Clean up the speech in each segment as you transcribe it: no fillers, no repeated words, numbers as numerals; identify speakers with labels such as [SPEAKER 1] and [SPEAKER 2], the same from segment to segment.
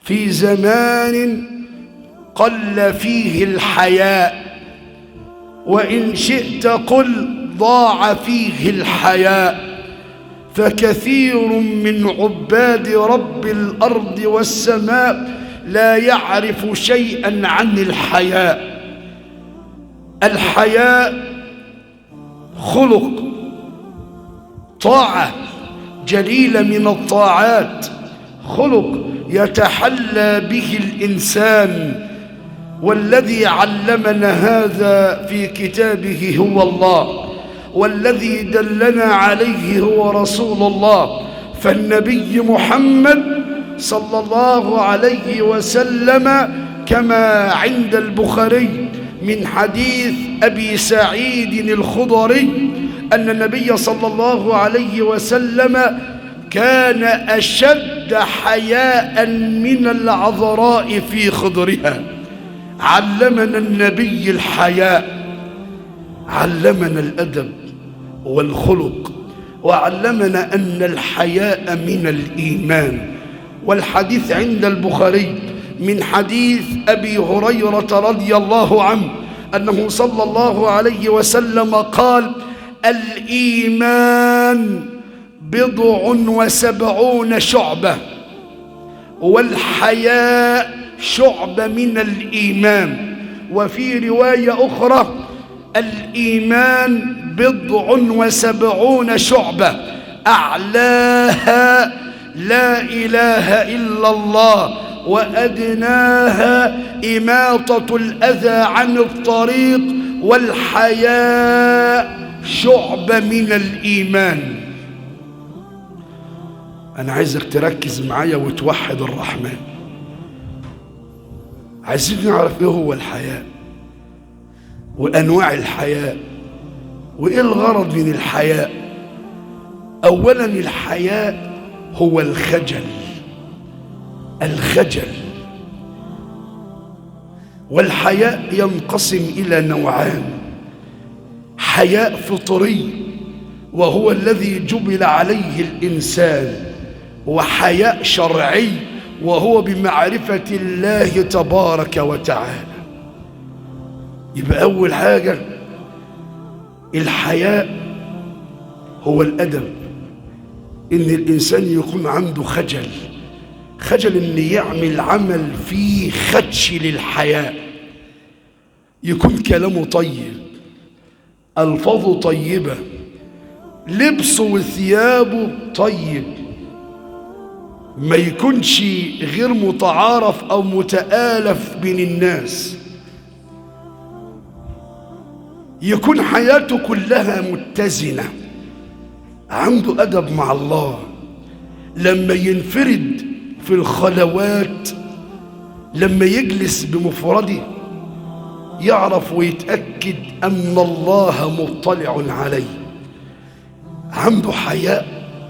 [SPEAKER 1] في زمان قل فيه الحياء، وإن شئت قل ضاع فيه الحياء، فكثير من عباد رب الأرض والسماء لا يعرف شيئا عن الحياء. الحياء خلق، طاعة جليلة من الطاعات، خلق يتحلى به الإنسان، والذي علمنا هذا في كتابه هو الله، والذي دلنا عليه هو رسول الله. فالنبي محمد صلى الله عليه وسلم كما عند البخاري من حديث أبي سعيد الخضري أن النبي صلى الله عليه وسلم كان أشد حياء من العذراء في خضرها. علمنا النبي الحياء، علمنا الأدب والخلق، وعلمنا أن الحياء من الإيمان. والحديث عند البخاري من حديث أبي هريرة رضي الله عنه أنه صلى الله عليه وسلم قال: الإيمان 70 شعبة، والحياء شعبة من الإيمان. وفي رواية أخرى: الإيمان 70 شعبة، أعلاها لا إله إلا الله، وأدناها إماطة الأذى عن الطريق، والحياء شعبة من الإيمان. أنا عايزك تركز معايا وتوحد الرحمن. عايزين نعرف إيه هو الحياء، وأنواع الحياء، وإيه الغرض من الحياء. أولا الحياء هو الخجل، الخجل. والحياء ينقسم إلى نوعان: حياء فطري وهو الذي جبل عليه الإنسان، وحياء شرعي وهو بمعرفة الله تبارك وتعالى. يبقى أول حاجة الحياء هو الأدب، إن الإنسان يكون عنده خجل، خجل إن يعمل عمل فيه خدش للحياء، يكون كلامه طيب، ألفاظه طيبة، لبسه وثيابه طيب، ما يكونش غير متعارف أو متآلف بين الناس، يكون حياته كلها متزنة، عنده أدب مع الله. لما ينفرد في الخلوات، لما يجلس بمفرده، يعرف ويتأكد أن الله مطلع عليه، عنده حياء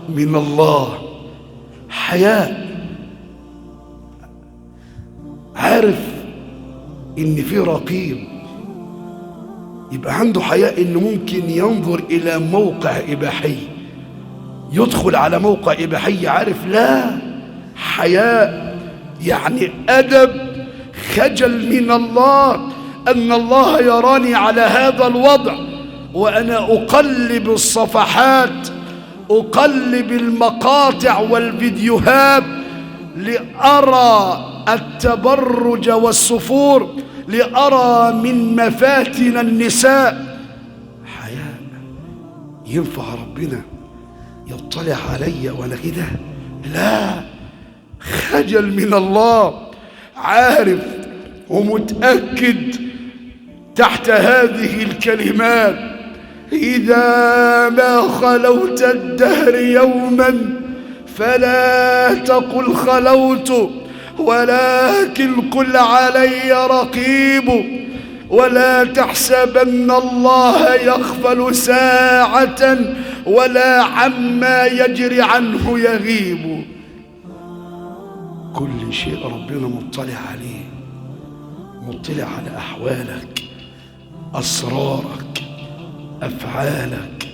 [SPEAKER 1] من الله، حياء، عارف إن في رقيب، يبقى عنده حياء إنه ممكن ينظر إلى موقع إباحي، يدخل على موقع إباحي، عارف لا، حياء يعني أدب، خجل من الله، أن الله يراني على هذا الوضع وأنا أقلب الصفحات، أقلب المقاطع والفيديوهات لأرى التبرج والسفور، لأرى من مفاتن النساء. حياء ينفع ربنا يطلع علي وأنا كده؟ لا، خجل من الله، عارف ومتأكد تحت هذه الكلمات: إذا ما خلوت الدهر يوما فلا تقل خلوت، ولكن قل علي رقيب، ولا تحسبن الله يغفل ساعة ولا عما يجري عنه يغيب. كل شيء ربنا مطلع عليه، مطلع على أحوالك، أسرارك، أفعالك،